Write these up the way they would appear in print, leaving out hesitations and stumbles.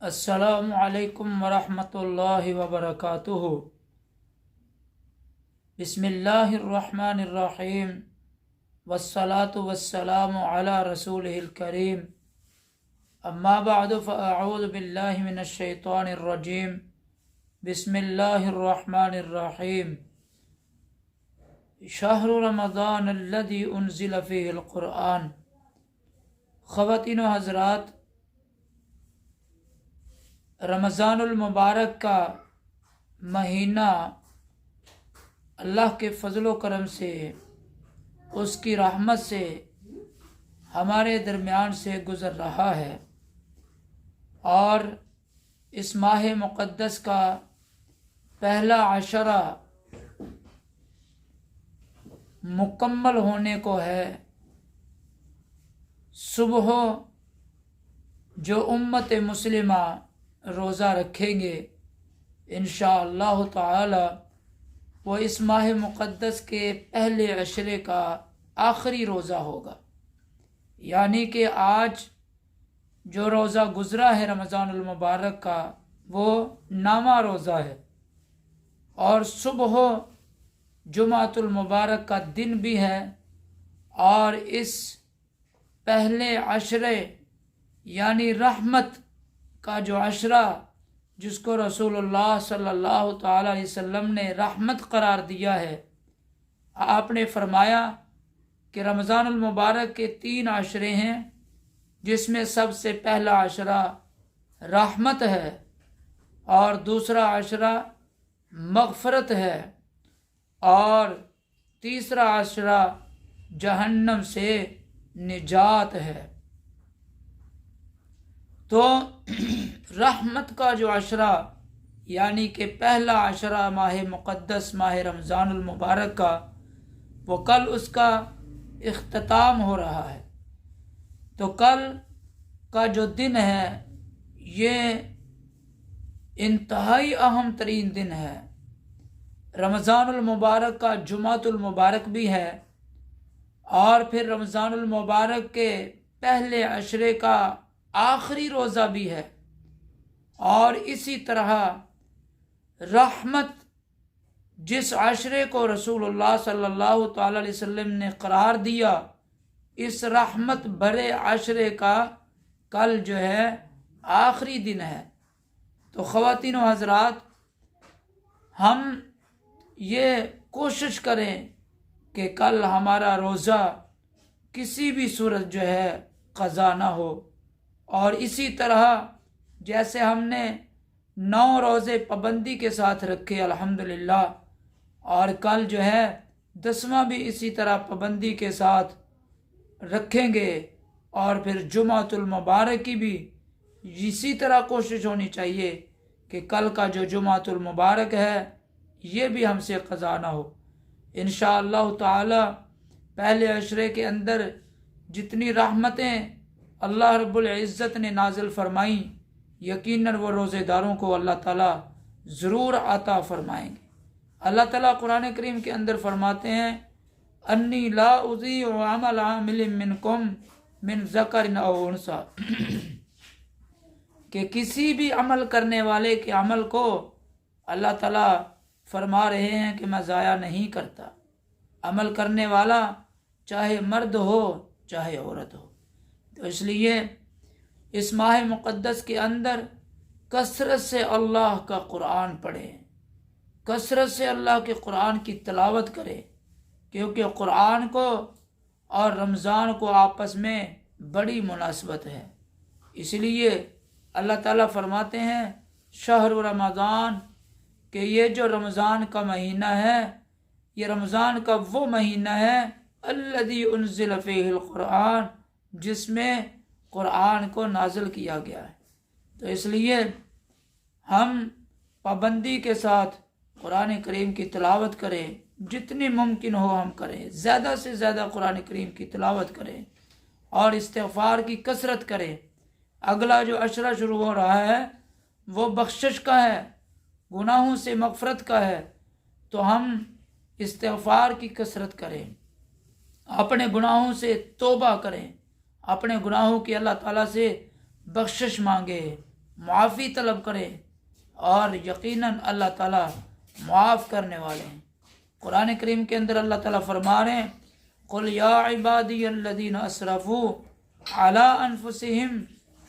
السلام علیکم ورحمۃ اللہ وبرکاتہ۔ بسم اللہ الرحمن الرحیم، والصلاة والسلام علی رسولہ الکریم، اما بعد فاعوذ باللہ من الشیطان الرجیم، بسم اللہ الرحمن الرحیم۔ شہر رمضان الذی انزل فیہ القرآن۔ خواتین و حضرات، رمضان المبارک کا مہینہ اللہ کے فضل و کرم سے، اس کی رحمت سے ہمارے درمیان سے گزر رہا ہے، اور اس ماہ مقدس کا پہلا عشرہ مکمل ہونے کو ہے۔ صبح جو امت مسلمہ روزہ رکھیں گے انشاءاللہ تعالی، وہ اس ماہ مقدس کے پہلے عشرے کا آخری روزہ ہوگا، یعنی کہ آج جو روزہ گزرا ہے رمضان المبارک کا، وہ نامہ روزہ ہے، اور صبح جمعۃ المبارک کا دن بھی ہے، اور اس پہلے عشرے یعنی رحمت کا جو عشرہ، جس کو رسول اللہ صلی اللہ تعالی علیہ وسلم نے رحمت قرار دیا ہے، آپ نے فرمایا کہ رمضان المبارک کے 3 عشرے ہیں، جس میں سب سے پہلا عشرہ رحمت ہے، اور دوسرا عشرہ مغفرت ہے، اور تیسرا عشرہ جہنم سے نجات ہے۔ تو رحمت کا جو عشرہ یعنی کہ پہلا عشرہ ماہ مقدس ماہ رمضان المبارک کا، وہ کل اس کا اختتام ہو رہا ہے۔ تو کل کا جو دن ہے یہ انتہائی اہم ترین دن ہے۔ رمضان المبارک کا جمعۃ المبارک بھی ہے، اور پھر رمضان المبارک کے پہلے عشرے کا آخری روزہ بھی ہے، اور اسی طرح رحمت جس عشرے کو رسول اللہ صلی اللہ تعالی علیہ وسلم نے قرار دیا، اس رحمت بھرے عشرے کا کل جو ہے آخری دن ہے۔ تو خواتین و حضرات، ہم یہ کوشش کریں کہ کل ہمارا روزہ کسی بھی صورت جو ہے قضا نہ ہو، اور اسی طرح جیسے ہم نے 9 روزے پابندی کے ساتھ رکھے الحمدللہ، اور کل جو ہے 10واں بھی اسی طرح پابندی کے ساتھ رکھیں گے، اور پھر جمعۃ المبارک کی بھی اسی طرح کوشش ہونی چاہیے کہ کل کا جو جمعۃ المبارک ہے یہ بھی ہم سے قضا نہ ہو۔ انشاءاللہ تعالی پہلے عشرے کے اندر جتنی رحمتیں اللہ رب العزت نے نازل فرمائیں، یقیناً وہ روزے داروں کو اللہ تعالیٰ ضرور عطا فرمائیں گے۔ اللہ تعالیٰ قرآن کریم کے اندر فرماتے ہیں، انی لا اضیع عمل عامل منکم من ذکر او انثی، کہ کسی بھی عمل کرنے والے کے عمل کو اللہ تعالیٰ فرما رہے ہیں کہ میں ضائع نہیں کرتا۔ عمل کرنے والا چاہے مرد ہو چاہے عورت ہو۔ تو اس لیے اس ماہ مقدس کے اندر کثرت سے اللہ کا قرآن پڑھیں، کثرت سے اللہ کے قرآن کی تلاوت کریں، کیونکہ قرآن کو اور رمضان کو آپس میں بڑی مناسبت ہے۔ اس لیے اللہ تعالیٰ فرماتے ہیں شہر رمضان، کہ یہ جو رمضان کا مہینہ ہے، یہ رمضان کا وہ مہینہ ہے الذی انزل فیہ القرآن، جس میں قرآن کو نازل کیا گیا ہے۔ تو اس لیے ہم پابندی کے ساتھ قرآن کریم کی تلاوت کریں، جتنی ممکن ہو ہم کریں، زیادہ سے زیادہ قرآن کریم کی تلاوت کریں، اور استغفار کی کثرت کریں۔ اگلا جو عشرہ شروع ہو رہا ہے وہ بخشش کا ہے، گناہوں سے مغفرت کا ہے، تو ہم استغفار کی کثرت کریں، اپنے گناہوں سے توبہ کریں، اپنے گناہوں کی اللہ تعالیٰ سے بخشش مانگے، معافی طلب کریں، اور یقیناً اللہ تعالیٰ معاف کرنے والے ہیں۔ قرآن کریم کے اندر اللہ تعالیٰ فرما رہے ہیں قُلْ يَا عِبَادِيَ الَّذِينَ أَسْرَفُوا عَلَىٰ أَنفُسِهِمْ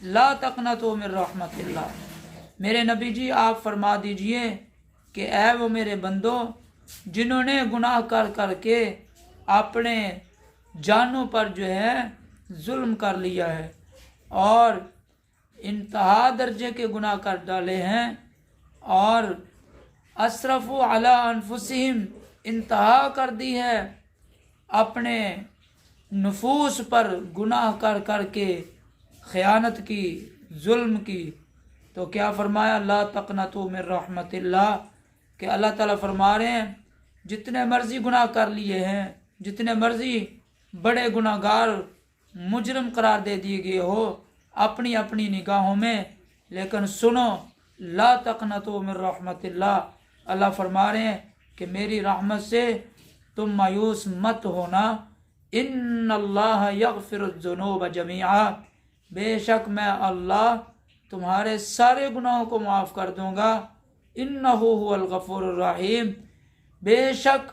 لَا تَقْنَطُوا مِن رَحْمَةِ اللَّهِ، میرے نبی جی آپ فرما دیجئے کہ اے وہ میرے بندو جنہوں نے گناہ کر کر کے اپنے جانوں پر جو ہے ظلم کر لیا ہے اور انتہا درجے کے گناہ کر ڈالے ہیں، اور اسرفوا علی انفسہم، انتہا کر دی ہے اپنے نفوس پر گناہ کر کر کے، خیانت کی، ظلم کی، تو کیا فرمایا لا تقنطوا من رحمت اللہ، کہ اللہ تعالیٰ فرما رہے ہیں جتنے مرضی گناہ کر لیے ہیں، جتنے مرضی بڑے گناہ گار مجرم قرار دے دیے گئے ہو اپنی اپنی نگاہوں میں، لیکن سنو لا تقنطوا من رحمت اللہ، اللہ فرما رہے ہیں کہ میری رحمت سے تم مایوس مت ہونا، ان اللہ یغفر الذنوب جمیعا، بے شک میں اللہ تمہارے سارے گناہوں کو معاف کر دوں گا، انہ هو الغفور الرحیم، بے شک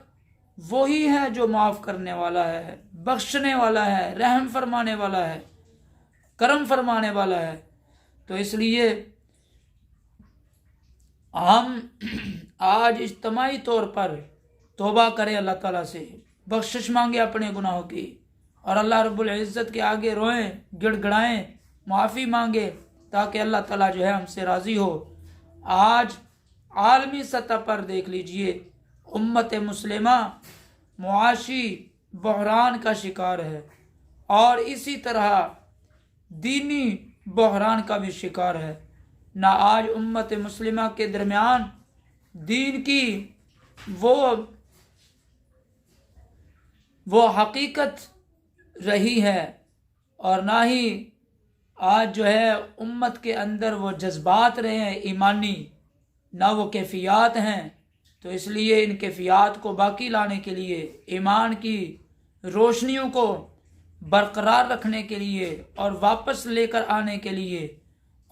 وہی ہے جو معاف کرنے والا ہے، بخشنے والا ہے، رحم فرمانے والا ہے، کرم فرمانے والا ہے۔ تو اس لیے ہم آج اجتماعی طور پر توبہ کریں، اللہ تعالیٰ سے بخشش مانگے اپنے گناہوں کی، اور اللہ رب العزت کے آگے روئیں، گڑ گڑائیں، معافی مانگے، تاکہ اللہ تعالیٰ جو ہے ہم سے راضی ہو۔ آج عالمی سطح پر دیکھ لیجئے امت مسلمہ معاشی بحران کا شکار ہے، اور اسی طرح دینی بحران کا بھی شکار ہے۔ نہ آج امت مسلمہ کے درمیان دین کی وہ حقیقت رہی ہے، اور نہ ہی آج جو ہے امت کے اندر وہ جذبات رہے ہیں ایمانی، نہ وہ کیفیات ہیں۔ تو اس لیے ان کیفیات کو باقی لانے کے لیے، ایمان کی روشنیوں کو برقرار رکھنے کے لیے اور واپس لے کر آنے کے لیے،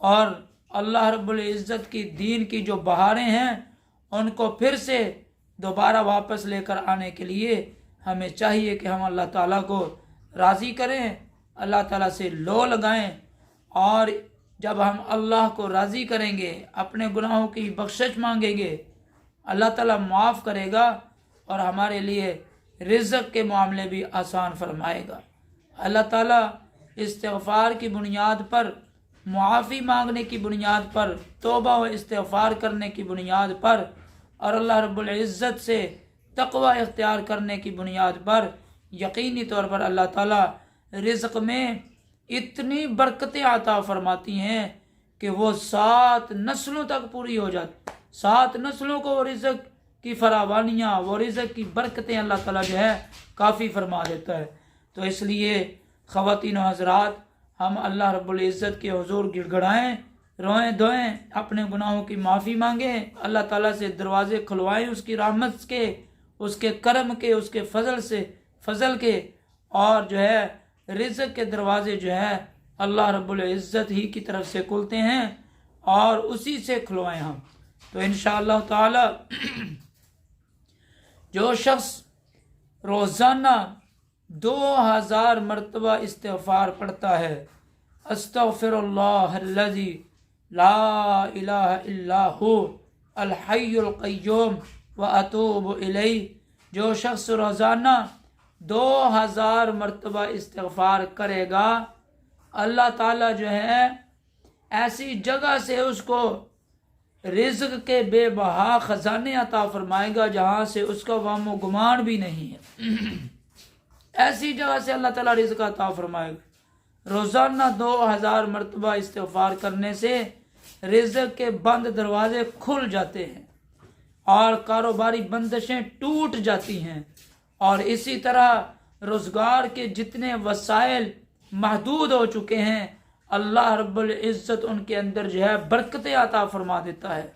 اور اللہ رب العزت کی دین کی جو بہاریں ہیں ان کو پھر سے دوبارہ واپس لے کر آنے کے لیے ہمیں چاہیے کہ ہم اللہ تعالیٰ کو راضی کریں، اللہ تعالیٰ سے لو لگائیں، اور جب ہم اللہ کو راضی کریں گے، اپنے گناہوں کی بخشش مانگیں گے، اللہ تعالیٰ معاف کرے گا اور ہمارے لیے رزق کے معاملے بھی آسان فرمائے گا۔ اللہ تعالیٰ استغفار کی بنیاد پر، معافی مانگنے کی بنیاد پر، توبہ و استغفار کرنے کی بنیاد پر، اور اللہ رب العزت سے تقوی اختیار کرنے کی بنیاد پر یقینی طور پر اللہ تعالیٰ رزق میں اتنی برکتیں عطا فرماتی ہیں کہ وہ 7 نسلوں تک پوری ہو جاتی، 7 نسلوں کو وہ رزق کی فراوانیاں، وہ رزق کی برکتیں اللہ تعالیٰ جو ہے کافی فرما دیتا ہے۔ تو اس لیے خواتین و حضرات، ہم اللہ رب العزت کے حضور گڑ گڑائیں، روئیں دھوئیں، اپنے گناہوں کی معافی مانگیں، اللہ تعالیٰ سے دروازے کھلوائیں اس کی رحمت کے، اس کے کرم کے، اس کے فضل کے، اور جو ہے رزق کے دروازے جو ہے اللہ رب العزت ہی کی طرف سے کھلتے ہیں، اور اسی سے کھلوائیں ہم۔ تو انشاءاللہ تعالی جو شخص روزانہ 2000 مرتبہ استغفار پڑھتا ہے، استغفر اللہ الذی لا الہ الا ہو الحی القیوم واتوب الیہ، جو شخص روزانہ 2000 مرتبہ استغفار کرے گا، اللہ تعالیٰ جو ہے ایسی جگہ سے اس کو رزق کے بے بہا خزانے عطا فرمائے گا جہاں سے اس کا وہم و گمان بھی نہیں ہے۔ ایسی جگہ سے اللہ تعالیٰ رزق عطا فرمائے گا۔ روزانہ 2000 مرتبہ استغفار کرنے سے رزق کے بند دروازے کھل جاتے ہیں اور کاروباری بندشیں ٹوٹ جاتی ہیں، اور اسی طرح روزگار کے جتنے وسائل محدود ہو چکے ہیں، اللہ رب العزت ان کے اندر جو ہے برکتیں عطا فرما دیتا ہے۔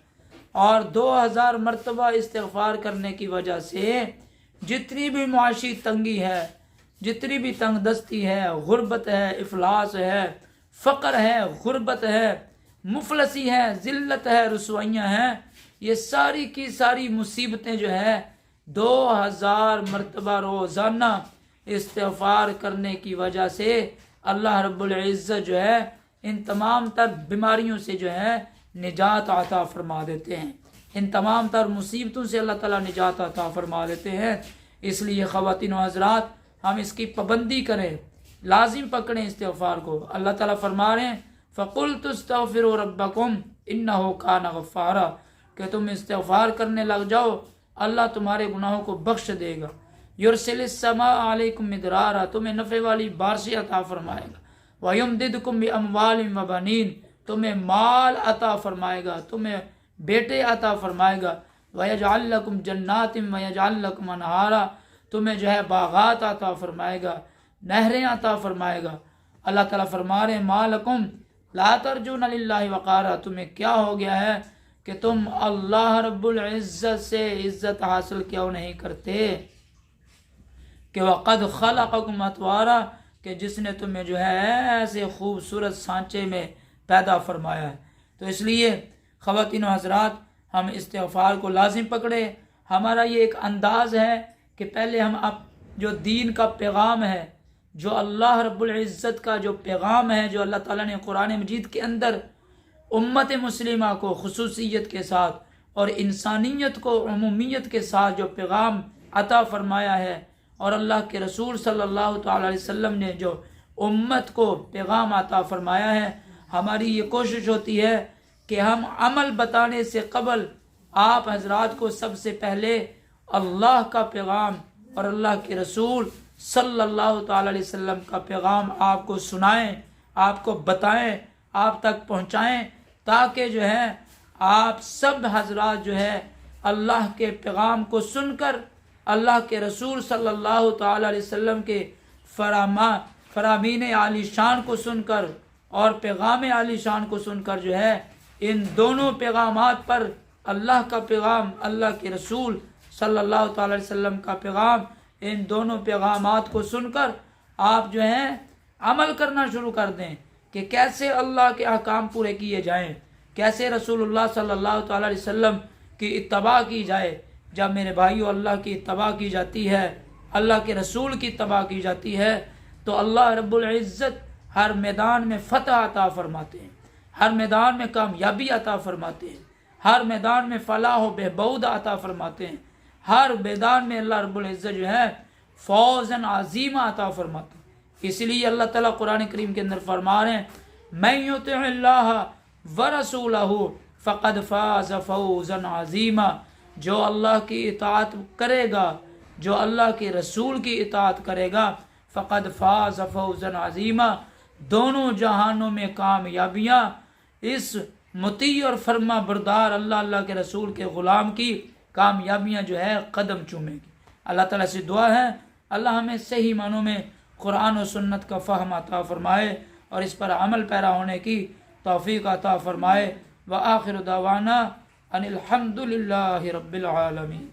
اور 2000 مرتبہ استغفار کرنے کی وجہ سے جتنی بھی معاشی تنگی ہے، جتنی بھی تنگ دستی ہے، غربت ہے، افلاس ہے، فقر ہے، غربت ہے، مفلسی ہے، ذلت ہے، رسوائیاں ہیں، یہ ساری کی ساری مصیبتیں جو ہے 2000 مرتبہ روزانہ استغفار کرنے کی وجہ سے اللہ رب العزت جو ہے ان تمام تر بیماریوں سے جو ہے نجات عطا فرما دیتے ہیں، ان تمام تر مصیبتوں سے اللہ تعالیٰ نجات عطا فرما دیتے ہیں۔ اس لیے خواتین و حضرات ہم اس کی پابندی کریں، لازم پکڑیں استغفار کو۔ اللہ تعالیٰ فرما رہے ہیں فَقُلْتُ اسْتَغْفِرُوا رَبَّكُمْ إِنَّهُ كَانَ غَفَّارًا، کہ تم استغفار کرنے لگ جاؤ، اللہ تمہارے گناہوں کو بخش دے گا۔ یرسل السماء علیکم مدرارا، تمہیں نفع والی بارشیں عطا فرمائے گا۔ وَيُمْدِدْكُمْ بِأَمْوَالٍ وَبَنِينَ، تمہیں مال عطا فرمائے گا، تمہیں بیٹے عطا فرمائے گا۔ وَيَجْعَلْ لَكُمْ جَنَّاتٍ وَيَجْعَلْ لَكُمْ أَنْهَارًا، تمہیں جو ہے باغات عطا فرمائے گا، نہریں عطا فرمائے گا۔ اللہ تعالیٰ فرما رہے ہیں مَا لَكُمْ لَا تَرْجُونَ لِلَّهِ وَقَارًا، تمہیں کیا ہو گیا ہے کہ تم اللہ رب العزت سے عزت حاصل کیوں نہیں کرتے؟ کہ وَقَدْ خَلَقَكُمْ أَطْوَارًا، کہ جس نے تمہیں جو ہے ایسے خوبصورت سانچے میں پیدا فرمایا ہے۔ تو اس لیے خواتین و حضرات ہم استغفار کو لازم پکڑے۔ ہمارا یہ ایک انداز ہے کہ پہلے ہم جو دین کا پیغام ہے، جو اللہ رب العزت کا جو پیغام ہے، جو اللہ تعالیٰ نے قرآن مجید کے اندر امت مسلمہ کو خصوصیت کے ساتھ اور انسانیت کو عمومیت کے ساتھ جو پیغام عطا فرمایا ہے، اور اللہ کے رسول صلی اللہ تعالیٰ علیہ وسلم نے جو امت کو پیغام عطا فرمایا ہے، ہماری یہ کوشش ہوتی ہے کہ ہم عمل بتانے سے قبل آپ حضرات کو سب سے پہلے اللہ کا پیغام اور اللہ کے رسول صلی اللہ تعالیٰ علیہ وسلم کا پیغام آپ کو سنائیں، آپ کو بتائیں، آپ تک پہنچائیں، تاکہ جو ہے آپ سب حضرات جو ہے اللہ کے پیغام کو سن کر، اللہ کے رسول صلی اللہ تعالیٰ علیہ وسلم کے فرامین عالی شان کو سن کر اور پیغام عالی شان کو سن کر جو ہے ان دونوں پیغامات پر، اللہ کا پیغام، اللہ کے رسول صلی اللہ تعالیٰ علیہ وسلم کا پیغام، ان دونوں پیغامات کو سن کر آپ جو ہیں عمل کرنا شروع کر دیں کہ کیسے اللہ کے احکام پورے کیے جائیں، کیسے رسول اللہ صلی اللہ تعالیٰ علیہ وسلم کی اتباع کی جائے۔ جب میرے بھائیو اللہ کی اتباع کی جاتی ہے، اللہ کے رسول کی اتباع کی جاتی ہے، تو اللہ رب العزت ہر میدان میں فتح عطا فرماتے ہیں، ہر میدان میں کامیابی عطا فرماتے ہیں، ہر میدان میں فلاح و بہبود عطا فرماتے ہیں، ہر میدان میں اللہ رب العزت جو ہے فوزاً عظیمہ عطا فرماتے ہیں۔ اس لیے اللہ تعالیٰ قرآن کریم کے اندر فرما رہے ہیں مَن یُطِعِ اللَّهَ وَرَسُولَهُ فَقَدْ فَازَ فَوْزًا عَظِیمًا، جو اللہ کی اطاعت کرے گا، جو اللہ کے رسول کی اطاعت کرے گا، فقد فاز فوزا عظیما، دونوں جہانوں میں کامیابیاں اس مطیع اور فرما بردار اللہ کے رسول کے غلام کی کامیابیاں جو ہے قدم چومے گی۔ اللہ تعالیٰ سے دعا ہے اللہ ہمیں صحیح معنوں میں قرآن و سنت کا فہم عطا فرمائے اور اس پر عمل پیرا ہونے کی توفیق عطا فرمائے۔ وآخر دعوانا ان الحمد للہ رب العالمین۔